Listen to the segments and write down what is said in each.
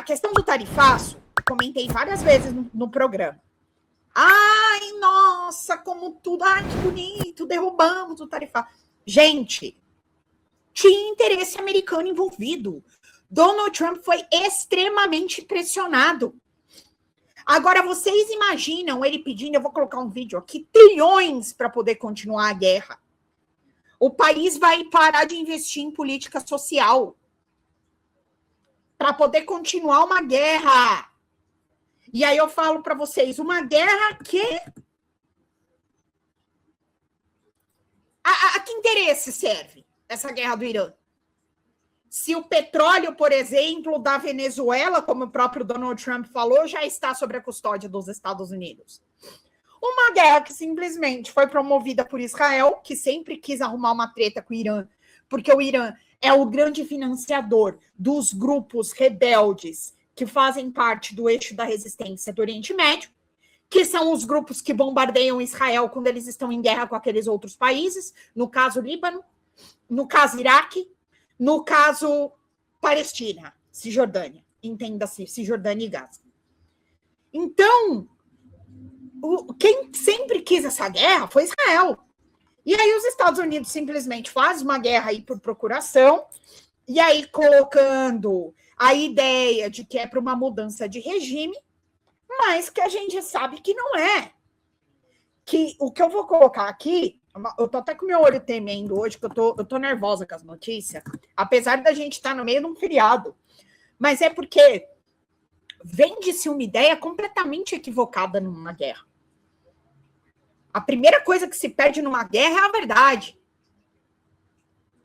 questão do tarifaço, comentei várias vezes no programa. Ai, nossa, como tudo, ai, que bonito, derrubamos o tarifaço. Gente, tinha interesse americano envolvido. Donald Trump foi extremamente pressionado. Agora, vocês imaginam ele pedindo, eu vou colocar um vídeo aqui, trilhões para poder continuar a guerra. O país vai parar de investir em política social para poder continuar uma guerra. E aí eu falo para vocês, uma guerra que... A que interesse serve essa guerra do Irã? Se o petróleo, por exemplo, da Venezuela, como o próprio Donald Trump falou, já está sob a custódia dos Estados Unidos. Uma guerra que simplesmente foi promovida por Israel, que sempre quis arrumar uma treta com o Irã, porque o Irã é o grande financiador dos grupos rebeldes que fazem parte do eixo da resistência do Oriente Médio, que são os grupos que bombardeiam Israel quando eles estão em guerra com aqueles outros países, no caso Líbano, no caso Iraque, no caso Palestina, Cisjordânia, entenda-se, Cisjordânia e Gaza. Então, quem sempre quis essa guerra foi Israel. E aí os Estados Unidos simplesmente fazem uma guerra aí por procuração, e aí colocando a ideia de que é para uma mudança de regime, mas que a gente sabe que não é. Que o que eu vou colocar aqui, eu tô até com meu olho tremendo hoje, que eu tô nervosa com as notícias, apesar da gente estar no meio de um feriado. Mas é porque vende-se uma ideia completamente equivocada numa guerra. A primeira coisa que se perde numa guerra é a verdade.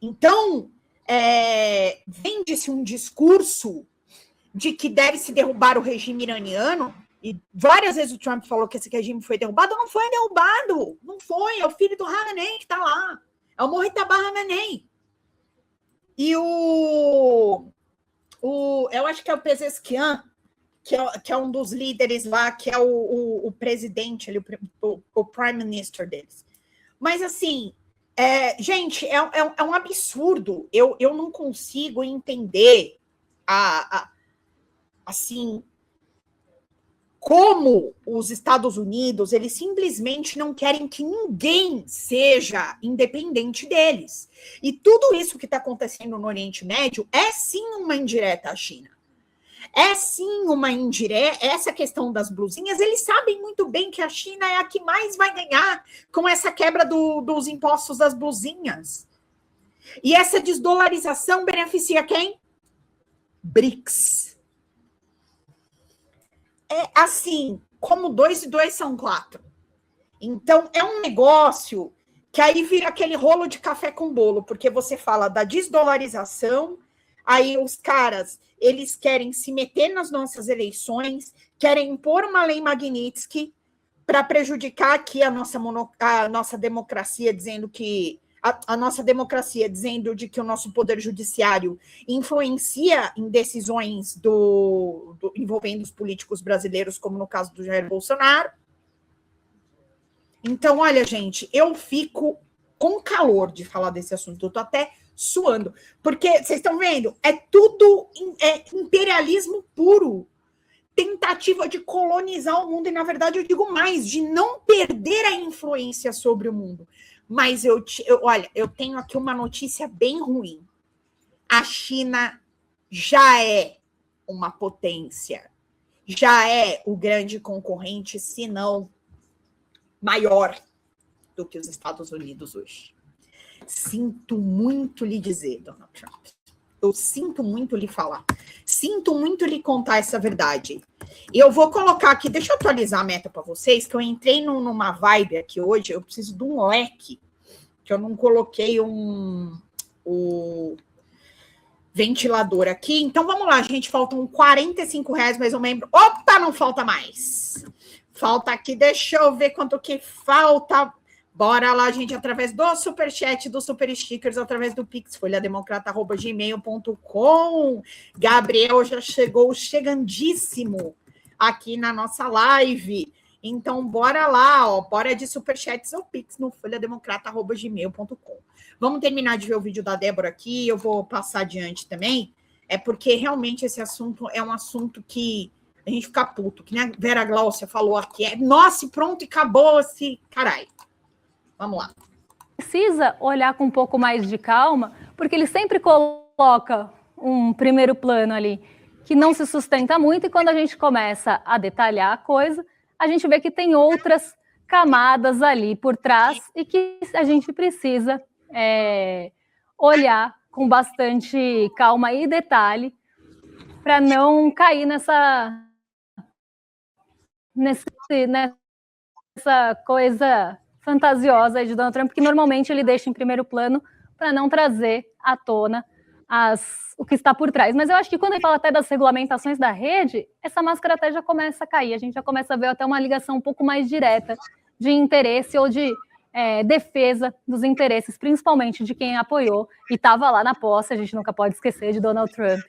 Então, vende-se um discurso de que deve se derrubar o regime iraniano, e várias vezes o Trump falou que esse regime foi derrubado. Não foi derrubado, não foi, é o filho do Khamenei que está lá, é o Mojtaba Khamenei. E eu acho que é o Pezeshkian, que é um dos líderes lá, que é o presidente, o prime minister deles. Mas, assim, gente, é um absurdo. Eu não consigo entender assim, como os Estados Unidos, eles simplesmente não querem que ninguém seja independente deles. E tudo isso que está acontecendo no Oriente Médio é sim uma indireta à China. É sim uma indireta. Essa questão das blusinhas, eles sabem muito bem que a China é a que mais vai ganhar com essa quebra dos impostos das blusinhas. E essa desdolarização beneficia quem? BRICS. É assim, como 2 e 2 são 4. Então, é um negócio que aí vira aquele rolo de café com bolo, porque você fala da desdolarização, aí os caras, eles querem se meter nas nossas eleições, querem impor uma lei Magnitsky para prejudicar aqui a nossa democracia, dizendo que a nossa democracia, dizendo de que o nosso poder judiciário influencia em decisões envolvendo os políticos brasileiros, como no caso do Jair Bolsonaro. Então, olha, gente, eu fico com calor de falar desse assunto, eu estou até suando, porque vocês estão vendo, é tudo imperialismo puro, tentativa de colonizar o mundo, e na verdade eu digo mais, de não perder a influência sobre o mundo. Mas olha, eu tenho aqui uma notícia bem ruim. A China já é uma potência, já é o grande concorrente, se não maior do que os Estados Unidos hoje. Sinto muito lhe dizer, Donald Trump. Eu sinto muito lhe falar. Sinto muito lhe contar essa verdade. Eu vou colocar aqui, deixa eu atualizar a meta para vocês, que eu entrei numa vibe aqui hoje, eu preciso de um leque, que eu não coloquei o ventilador aqui. Então, vamos lá, gente, faltam R$45 mais ou menos. Opa, não falta mais. Falta aqui, deixa eu ver quanto que falta. Bora lá, gente, através do Superchat, do Super Stickers, através do Pix, folhademocrata@gmail.com. Gabriel já chegou chegandíssimo aqui na nossa live. Então, bora lá, ó, bora de Superchats ou Pix no folhademocrata@gmail.com. Vamos terminar de ver o vídeo da Débora aqui, eu vou passar adiante também. é porque realmente esse assunto é um assunto que a gente fica puto, que nem a Vera Glaucia falou aqui, nossa, pronto, e acabou-se, caralho. Vamos lá. Precisa olhar com um pouco mais de calma, porque ele sempre coloca um primeiro plano ali que não se sustenta muito, e quando a gente começa a detalhar a coisa, a gente vê que tem outras camadas ali por trás e que a gente precisa olhar com bastante calma e detalhe para não cair nessa coisa fantasiosa aí de Donald Trump, que normalmente ele deixa em primeiro plano para não trazer à tona o que está por trás. Mas eu acho que quando ele fala até das regulamentações da rede, essa máscara até já começa a cair, a gente já começa a ver até uma ligação um pouco mais direta de interesse ou de defesa dos interesses, principalmente de quem apoiou e estava lá na posse, a gente nunca pode esquecer de Donald Trump,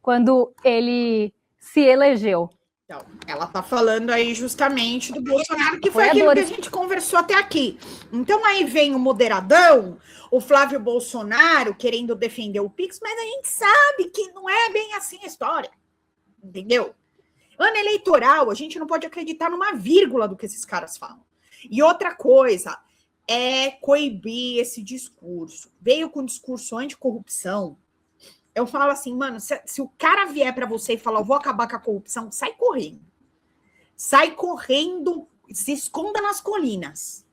quando ele se elegeu. Então, ela está falando aí justamente do Bolsonaro, que foi aquilo que a gente conversou até aqui. Então, aí vem o moderadão, o Flávio Bolsonaro, querendo defender o Pix, mas a gente sabe que não é bem assim a história, entendeu? Ano eleitoral, a gente não pode acreditar numa vírgula do que esses caras falam. E outra coisa é coibir esse discurso. Veio com discurso anticorrupção. Eu falo assim, mano, se o cara vier para você e falar, eu vou acabar com a corrupção, sai correndo. Sai correndo, se esconda nas colinas.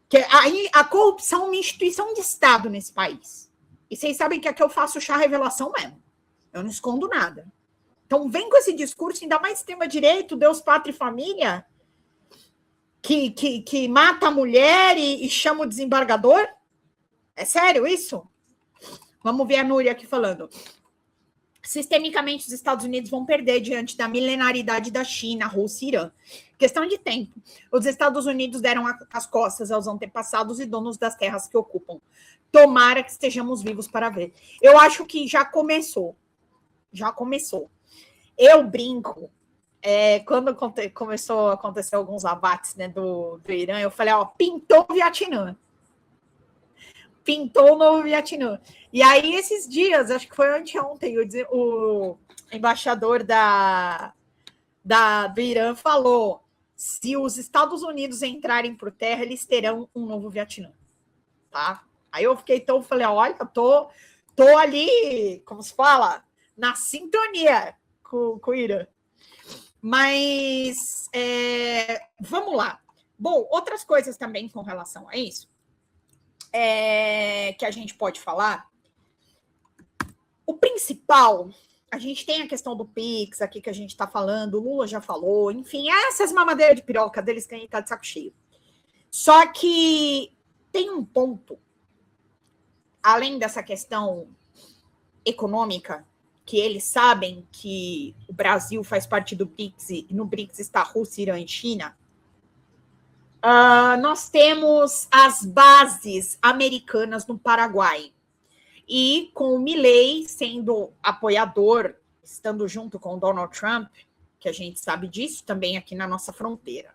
Que aí a corrupção é uma instituição de Estado nesse país. E vocês sabem que aqui eu faço chá revelação mesmo. Eu não escondo nada. Então vem com esse discurso, ainda mais extrema-direito, Deus, Pátria e Família, que mata a mulher e chama o desembargador. É sério isso? Vamos ver a Núria aqui falando. Sistemicamente, os Estados Unidos vão perder diante da milenaridade da China, Rússia e Irã. Questão de tempo. Os Estados Unidos deram as costas aos antepassados e donos das terras que ocupam. Tomara que estejamos vivos para ver. Eu acho que já começou. Já começou. Eu brinco. Quando começou a acontecer alguns abates, né, do Irã, eu falei, ó, pintou o Vietnã. Pintou o novo Vietnã. E aí, esses dias, acho que foi anteontem, o embaixador do Irã falou, se os Estados Unidos entrarem por terra, eles terão um novo Vietnã. Tá? Aí eu fiquei tão, falei, olha, tô ali, como se fala, na sintonia com o Irã. Mas, vamos lá. Bom, outras coisas também com relação a isso, que a gente pode falar. O principal, a gente tem a questão do Pix aqui que a gente está falando, o Lula já falou, enfim, essas mamadeiras de piroca deles que a gente está de saco cheio. Só que tem um ponto, além dessa questão econômica, que eles sabem que o Brasil faz parte do BRICS e no BRICS está a Rússia, Irã e China. Nós temos as bases americanas no Paraguai. E com o Milei sendo apoiador, estando junto com o Donald Trump, que a gente sabe disso, também aqui na nossa fronteira.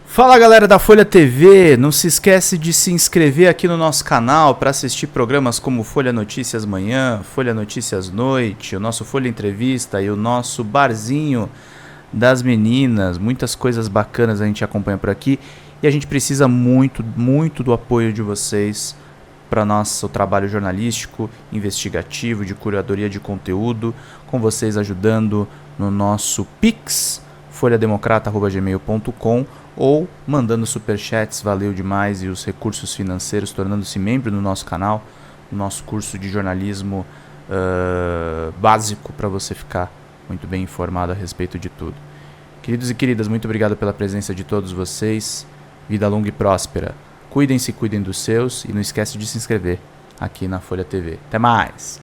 Fala, galera da Folha TV, não se esquece de se inscrever aqui no nosso canal para assistir programas como Folha Notícias Manhã, Folha Notícias Noite, o nosso Folha Entrevista e o nosso Barzinho das Meninas. Muitas coisas bacanas a gente acompanha por aqui e a gente precisa muito, muito do apoio de vocês para nosso trabalho jornalístico, investigativo, de curadoria de conteúdo, com vocês ajudando no nosso Pix, folhademocrata@gmail.com, ou mandando superchats, valeu demais, e os recursos financeiros, tornando-se membro do nosso canal, no nosso curso de jornalismo básico, para você ficar muito bem informado a respeito de tudo. Queridos e queridas, muito obrigado pela presença de todos vocês, vida longa e próspera. Cuidem-se, cuidem dos seus e não esquece de se inscrever aqui na Folha TV. Até mais!